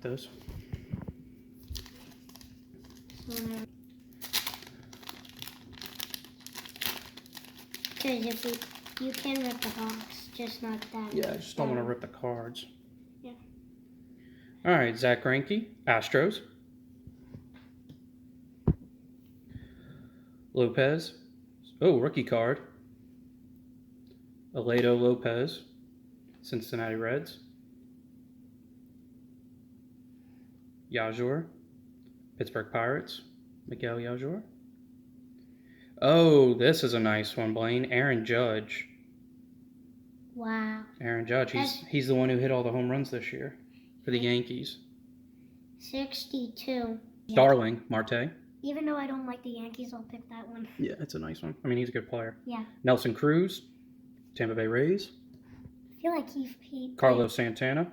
those. Because if you can rip the box, just not that. Yeah, I just don't want to rip the cards. Yeah. All right, Zach Greinke, Astros. Lopez. Oh, rookie card. Aledo Lopez, Cincinnati Reds. Yajur, Pittsburgh Pirates. Miguel Yajur. Oh, this is a nice one, Blaine. Aaron Judge. Wow. Aaron Judge. He's the one who hit all the home runs this year for the Yankees. 62. Darling Marte. Even though I don't like the Yankees, I'll pick that one. Yeah, it's a nice one. I mean, he's a good player. Yeah. Nelson Cruz, Tampa Bay Rays. I feel like he Carlos Santana,